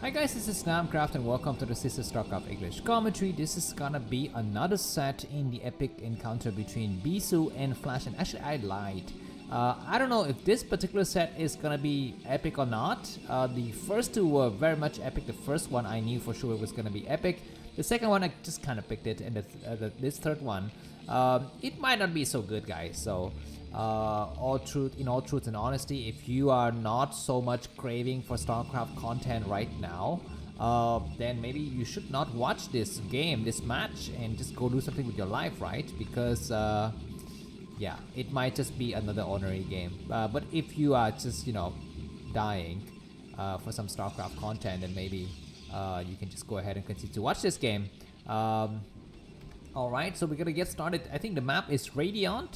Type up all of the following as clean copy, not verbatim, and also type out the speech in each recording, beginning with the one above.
Hi guys, this is Namcraft and welcome to the Sister Starcraft English commentary. This is gonna be another set in the epic encounter between Bisu and Flash, and actually I lied. I don't know if this particular set is gonna be epic or not. The first two were very much epic. The first one I knew for sure it was gonna be epic. The second one I just kind of picked it, and this third one, it might not be so good, guys. So in all truth and honesty, if you are not so much craving for StarCraft content right now, then maybe you should not watch this game, this match, and just go do something with your life, right? Because yeah, it might just be another ordinary game. But if you are just, dying for some StarCraft content, then maybe you can just go ahead and continue to watch this game. Alright, so we're gonna get started. I think the map is Radeon.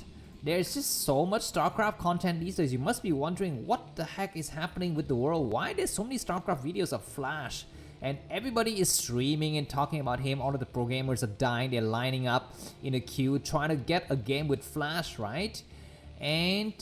There's just so much StarCraft content these days. You must be wondering what the heck is happening with the world. Why there's so many StarCraft videos of Flash? And everybody is streaming and talking about him. All of the pro gamers are dying. They're lining up in a queue trying to get a game with Flash, right? And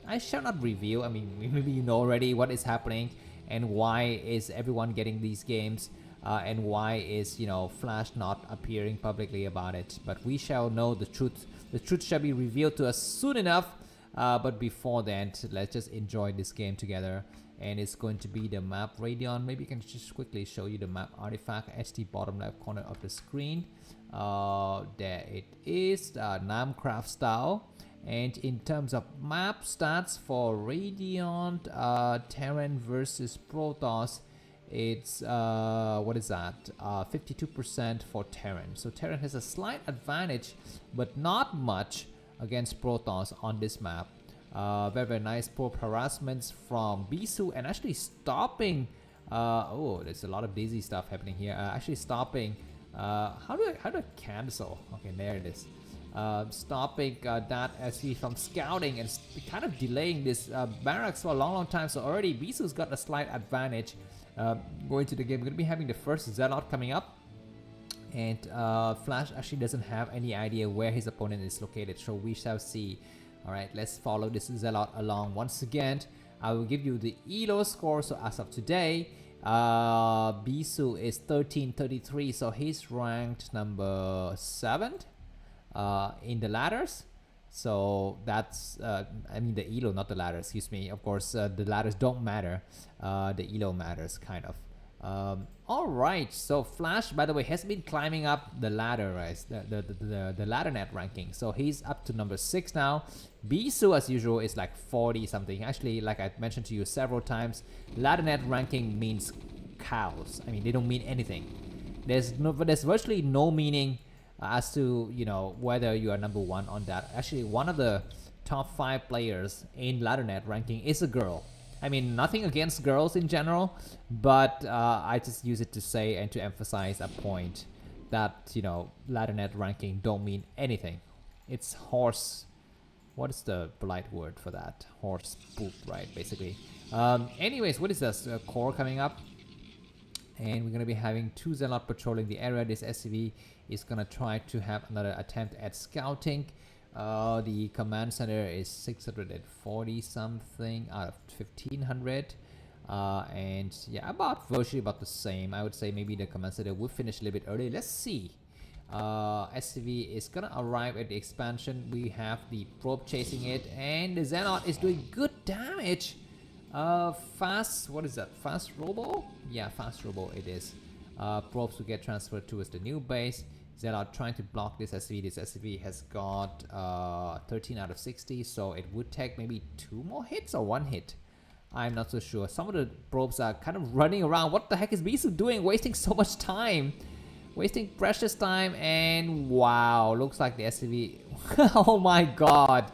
I shall not reveal. I mean, maybe you know already what is happening and why is everyone getting these games. And why is, Flash not appearing publicly about it. But we shall know the truth. The truth shall be revealed to us soon enough. But before that, let's just enjoy this game together. And it's going to be the map Radeon. Maybe I can just quickly show you the map artifact at the bottom left corner of the screen. There it is, Namcraft style. And in terms of map stats for Radeon, Terran versus Protoss, it's what is that? 52% for Terran. So Terran has a slight advantage, but not much against Protoss on this map. Very nice probe harassments from Bisu and actually stopping. Oh, there's a lot of daisy stuff happening here. Actually stopping. How do I cancel? Okay, there it is. Stopping that as he from scouting and kind of delaying this barracks for a long time. So already Bisu's got a slight advantage. Going to the game, we're going to be having the first Zelle coming up, and Flash actually doesn't have any idea where his opponent is located, so we shall see. Alright, let's follow this Zelle along. Once again, I will give you the ELO score. So as of today, Bisu is 1333, so he's ranked number 7 in the ladders. So that's I mean the elo, not the ladder, excuse me. Of course, the ladders don't matter. The elo matters, kind of. All right, so Flash, by the way, has been climbing up the ladder, right? The Laddernet ranking. So he's up to number 6 now. Bisu, as usual, is like 40 something. Actually, like I mentioned to you several times, Laddernet ranking means cows. I mean, they don't mean anything. There's virtually no meaning as to whether you are number 1 on that. Actually, one of the top 5 players in Laddernet ranking is a girl. I mean, nothing against girls in general, but I just use it to say and to emphasize a point that Laddernet ranking don't mean anything. It's horse. What is the polite word for that? Horse poop, right? Basically. Anyways, what is this core coming up? And we're going to be having 2 Zelle patrolling the area. This SCV is going to try to have another attempt at scouting. The command center is 640 something out of 1500. And yeah, virtually about the same. I would say maybe the command center will finish a little bit early. Let's see. SCV is going to arrive at the expansion. We have the probe chasing it. And the Xenon is doing good damage. Fast, what is that? Fast robo? Yeah, fast robo it is. Probes will get transferred towards the new base. Zelle trying to block this SCV. This SCV has got 13 out of 60, so it would take maybe 2 more hits or 1 hit. I'm not so sure. Some of the probes are kind of running around. What the heck is Bisu doing? Wasting so much time. Wasting precious time, and wow, looks like the SCV. Oh my god.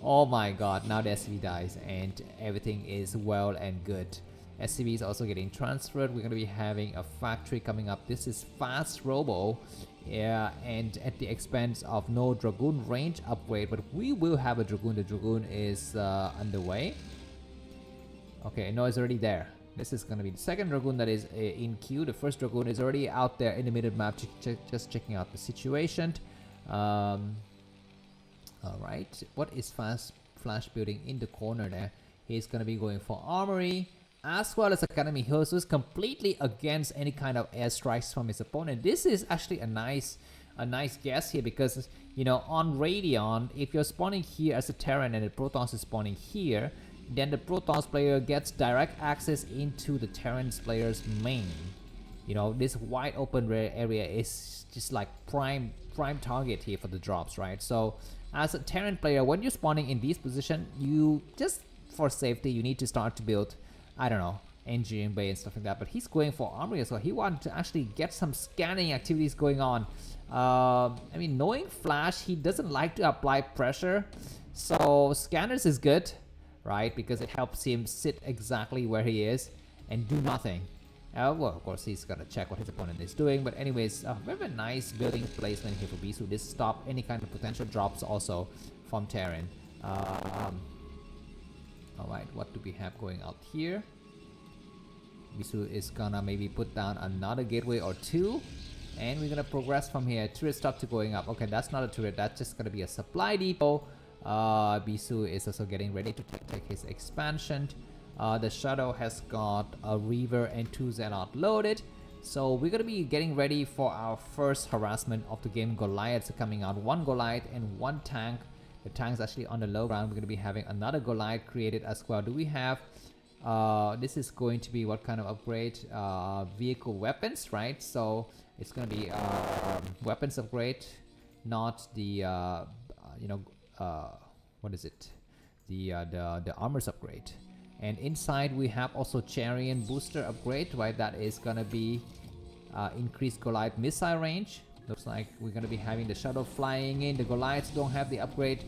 Oh my god, now the SCV dies and everything is well and good. SCV is also getting transferred. We're going to be having a factory coming up. This is fast robo, yeah, and at the expense of no Dragoon range upgrade, but we will have a Dragoon. The Dragoon is underway. Okay, no, it's already there. This is going to be the second Dragoon that is in queue. The first Dragoon is already out there in the middle map, just checking out the situation. Alright, what is Flash building in the corner there? He's gonna be going for armory as well as Academy Hills, who's completely against any kind of airstrikes from his opponent. This is actually a nice guess here, because you know, on Radeon, if you're spawning here as a Terran and the Protoss is spawning here, then the Protoss player gets direct access into the Terran player's main. You know, this wide open area is just like prime target here for the drops, right? So as a Terran player, when you're spawning in this position, you just, for safety, you need to start to build, I don't know, engineering bay and stuff like that. But he's going for armory as well. He wanted to actually get some scanning activities going on. I mean, knowing Flash, he doesn't like to apply pressure, so scanners is good, right? Because it helps him sit exactly where he is and do nothing. Well, of course, he's gonna check what his opponent is doing. But anyways, very nice building placement here for Bisu. This stop any kind of potential drops also from Terran. Alright, what do we have going out here? Bisu is gonna maybe put down another gateway or two. And we're gonna progress from here. Turret stop to going up. Okay, that's not a turret. That's just gonna be a supply depot. Bisu is also getting ready to take his expansion. The Shadow has got a Reaver and 2 Zealot loaded. So we're gonna be getting ready for our first harassment of the game. Goliaths are coming out. 1 Goliath and 1 tank. The tank's actually on the low ground. We're gonna be having another Goliath created as well. Do we have... this is going to be what kind of upgrade? Vehicle weapons, right? So it's gonna be weapons upgrade, not the you know, what is it? The armors upgrade. And inside we have also Chariot booster upgrade, right? That is gonna be increased Goliath missile range. Looks like we're gonna be having the Shadow flying in. The Goliaths don't have the upgrade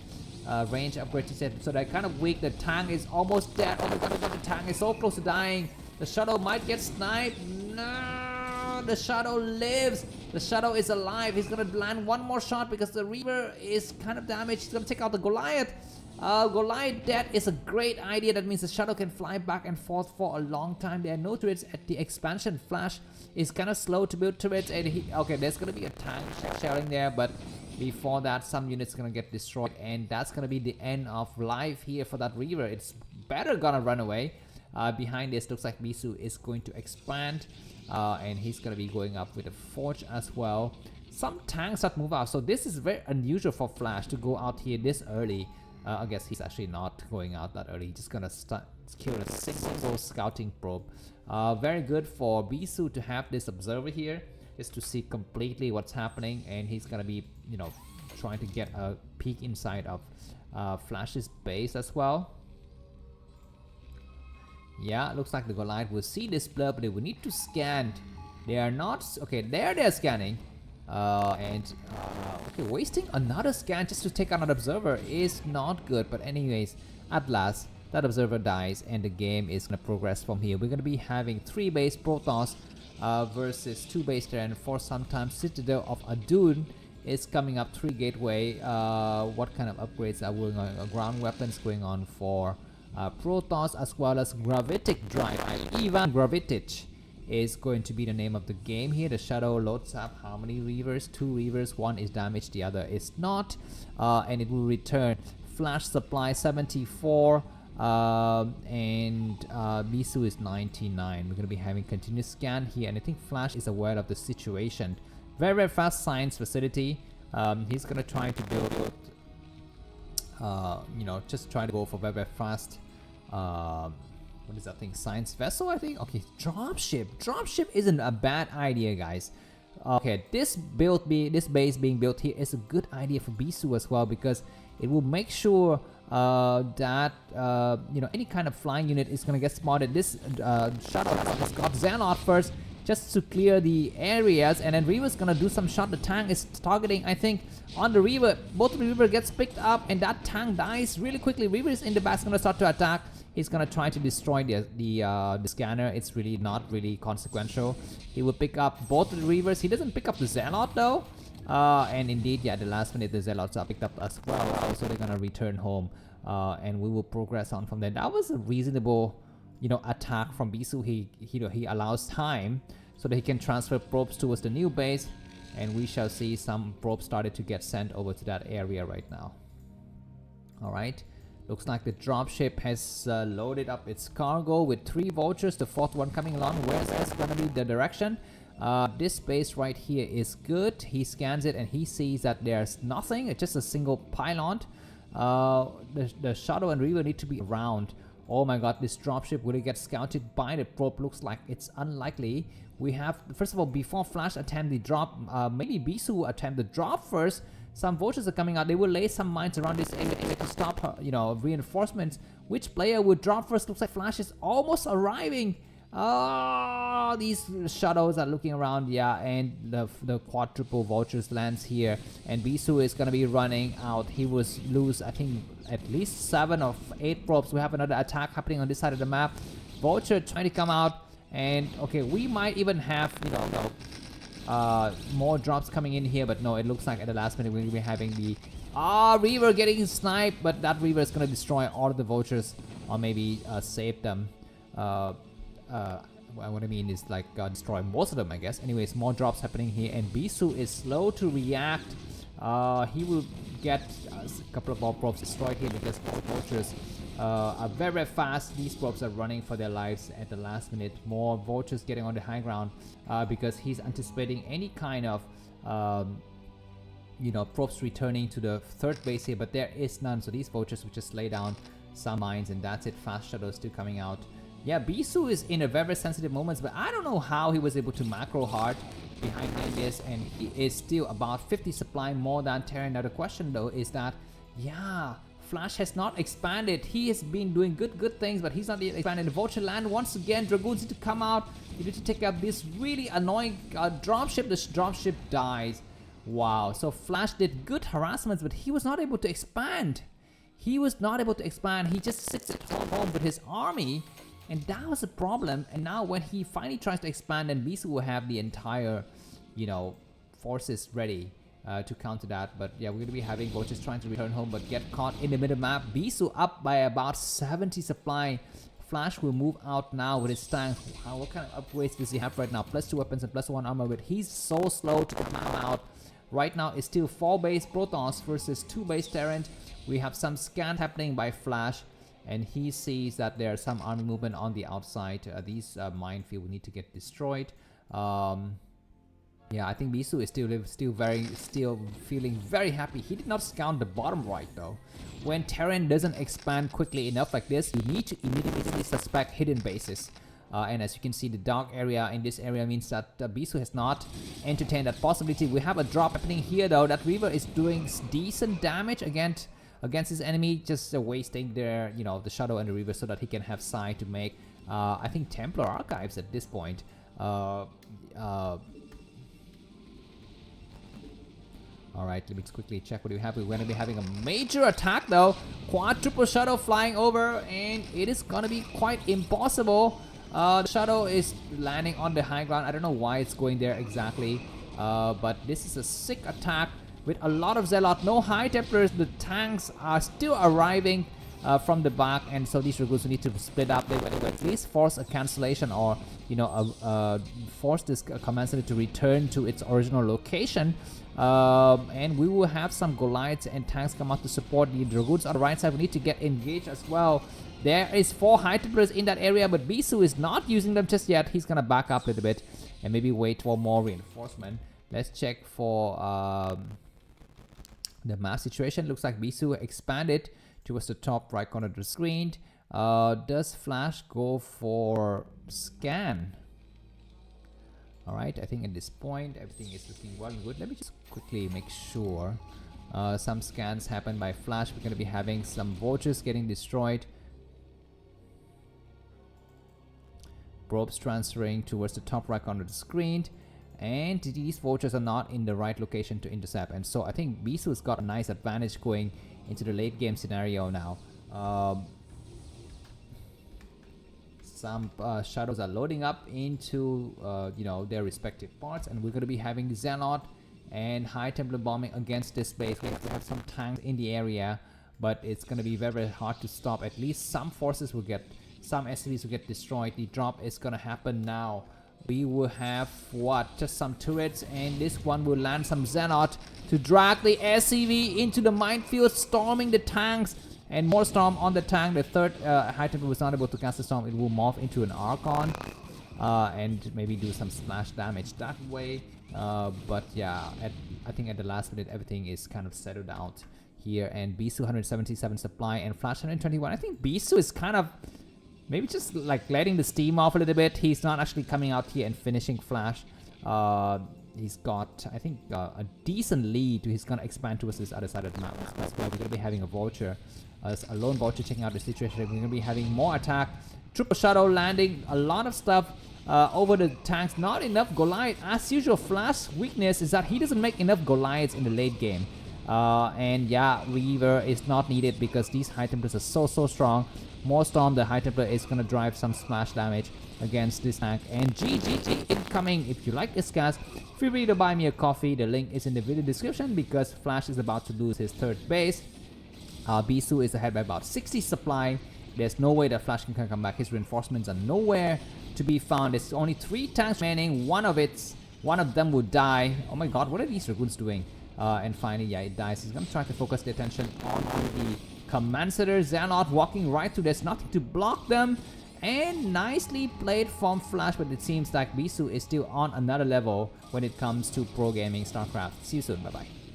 range upgrade to set, so they're kind of weak. The tank is almost dead. Oh my god, the tank is so close to dying. The Shadow might get sniped. No, the Shadow lives. The Shadow is alive. He's gonna land one more shot because the Reaver is kind of damaged. He's gonna take out the Goliath. Goliath dead is a great idea. That means the Shadow can fly back and forth for a long time. There are no turrets at the expansion. Flash is kind of slow to build turrets, and okay, there's gonna be a tank shelling there, but before that, some units are gonna get destroyed, and that's gonna be the end of life here for that Reaver. It's better gonna run away. Behind this, looks like Bisu is going to expand, and he's gonna be going up with a forge as well. Some tanks that move out, so this is very unusual for Flash to go out here this early. I guess he's actually not going out that early. He's just gonna kill a single scouting probe. Very good for Bisu to have this observer here, is to see completely what's happening, and he's gonna be, you know, trying to get a peek inside of Flash's base as well. Yeah, looks like the Goliath will see this blur, but they will need to scan. They are not okay. There they're scanning. Okay, wasting another scan just to take out an observer is not good. But anyways, at last that observer dies and the game is gonna progress from here. We're gonna be having 3 base Protoss versus 2 base Terran for some time. Citadel of Adun is coming up. 3 gateway. What kind of upgrades are going on? Ground weapons going on for Protoss, as well as gravitic drive. Ivan Gravitic is going to be the name of the game here. The Shadow loads up how many Reavers? 2 Reavers. 1 is damaged, the other is not. And it will return Flash supply 74, and Bisu is 99. We're going to be having continuous scan here, and I think Flash is aware of the situation. Very, very fast science facility. He's going to try to build, you know, just try to go for very, very fast. What is that thing? Science vessel, I think. Okay, dropship. Dropship isn't a bad idea, guys. Okay, this base being built here is a good idea for Bisu as well, because it will make sure that you know, any kind of flying unit is gonna get spotted. This Shadow has got Zealot first, just to clear the areas, and then Reaver's gonna do some shot. The tank is targeting, I think, on the Reaver. Both the Reaver gets picked up, and that tank dies really quickly. Reaver is in the back, gonna start to attack. He's gonna try to destroy the scanner. It's really not really consequential. He will pick up both the Reavers. He doesn't pick up the Zealot though. And indeed, yeah, the last minute the Zealots are picked up as well. So they're gonna return home, and we will progress on from there. That was a reasonable, you know, attack from Bisu. He allows time so that he can transfer probes towards the new base, and we shall see some probes started to get sent over to that area right now. All right. Looks like the dropship has loaded up its cargo with 3 vultures, the 4th one coming along. Where's this gonna be the direction? This space right here is good. He scans it and he sees that there's nothing. It's just a single pylon. The Shadow and Reaver need to be around. Oh my god, this dropship, will it get scouted by the probe? Looks like it's unlikely. We have, first of all, before Flash attempt the drop, maybe Bisu attempt the drop first. Some vultures are coming out. They will lay some mines around this area to stop her, you know, reinforcements. Which player would drop first? Looks like Flash is almost arriving. Oh, these shadows are looking around, yeah, and the quadruple vultures lands here, and Bisu is gonna be running out. He will lose, I think, at least 7 or 8 probes. We have another attack happening on this side of the map. Vulture trying to come out, and okay, we might even have, you know, more drops coming in here, but no, it looks like at the last minute we're gonna be having the Reaver getting sniped, but that Reaver is gonna destroy all of the vultures, or maybe save them. What I mean is like destroy most of them, I guess. Anyways, more drops happening here, and Bisu is slow to react. He will get a couple of more probes destroyed here because all vultures are very, very fast. These probes are running for their lives at the last minute. More vultures getting on the high ground because he's anticipating any kind of you know, probes returning to the 3rd base here, but there is none. So these vultures will just lay down some mines, and that's it. Fast shadows still coming out. Yeah, Bisu is in a very, very sensitive moments, but I don't know how he was able to macro hard behind this, and he is still about 50 supply more than Terran. Now the question though is that, yeah, Flash has not expanded. He has been doing good things, but he's not yet expanded. The Vulture land once again. Dragoons need to come out. You need to take up this really annoying dropship. This dropship dies. Wow. So Flash did good harassments, but he was not able to expand. He was not able to expand. He just sits at home with his army, and that was a problem. And now when he finally tries to expand, then Bisu will have the entire, you know, forces ready to counter that. But yeah, we're gonna be having Vultures trying to return home, but get caught in the middle map. Bisu up by about 70 supply. Flash will move out now with his tank. What kind of upgrades does he have right now? +2 weapons and +1 armor, but he's so slow to come out. Right now it's still 4 base Protons versus 2 base Terran. We have some scan happening by Flash, and he sees that there's some army movement on the outside. These minefield need to get destroyed. Yeah, I think Bisu is still feeling very happy. He did not scout the bottom right though. When Terran doesn't expand quickly enough like this, you need to immediately suspect hidden bases. And as you can see, the dark area in this area means that Bisu has not entertained that possibility. We have a drop happening here though. That Reaver is doing decent damage against his enemy, just wasting their, you know, the Shadow and the Reaver so that he can have sight to make, I think, Templar Archives at this point. Alright, let me quickly check what we have. We're going to be having a major attack though. Quadruple Shadow flying over, and it is going to be quite impossible. The Shadow is landing on the high ground. I don't know why it's going there exactly. But this is a sick attack with a lot of Zealot. No High Templars. The tanks are still arriving from the back, and so these Dragoons need to split up. They will at least force a cancellation, or, you know, force this command center to return to its original location. And we will have some Goliaths and tanks come out to support the Dragoons on the right side. We need to get engaged as well. There is 4 High Templars in that area, but Bisu is not using them just yet. He's gonna back up a little bit and maybe wait for more reinforcement. Let's check for the map situation. Looks like Bisu expanded towards the top right corner of the screen. Does Flash go for scan? Alright, I think at this point everything is looking well and good. Let me just quickly make sure. Some scans happen by Flash. We're going to be having some Vultures getting destroyed. Probes transferring towards the top right corner of the screen. And these Vultures are not in the right location to intercept. And so I think Bisu's got a nice advantage going into the late game scenario now. Some shadows are loading up into you know, their respective parts, and we're going to be having Zealot and High Templar bombing against this base. We have to have some tanks in the area, but it's going to be very, very hard to stop. At least some forces will get, some SCVs will get destroyed. The drop is going to happen now. We will have what, just some turrets, and this one will land some Zealot to drag the SCV into the minefield, storming the tanks. And more Storm on the tank. The third High Templar was not able to cast the Storm. It will morph into an Archon and maybe do some splash damage that way. But yeah, I think at the last minute everything is kind of settled out here. And Bisu 177 supply and Flash 121. I think Bisu is kind of maybe just like letting the steam off a little bit. He's not actually coming out here and finishing Flash. He's got, I think, a decent lead. He's going to expand towards this other side of the map. That's why we're going to be having a Vulture, a lone Vulture checking out the situation. We're going to be having more attack. Triple Shadow landing a lot of stuff over the tanks. Not enough Goliath. As usual, Flash's weakness is that he doesn't make enough Goliaths in the late game. And yeah, Reaver is not needed because these High Templars are so strong. More Storm, the High Templar is going to drive some splash damage against this tank. And GGG incoming. If you like this cast, feel free to buy me a coffee. The link is in the video description because Flash is about to lose his third base. Bisu is ahead by about 60 supply. There's no way that Flash can come back. His reinforcements are nowhere to be found. There's only 3 tanks remaining. One of them will die. Oh my god, what are these Dragoons doing? And finally, yeah, it dies. He's going to try to focus the attention on the Command Center. Zealot walking right through. There's nothing to block them. And nicely played from Flash, but it seems like Bisu is still on another level when it comes to pro gaming StarCraft. See you soon. Bye-bye.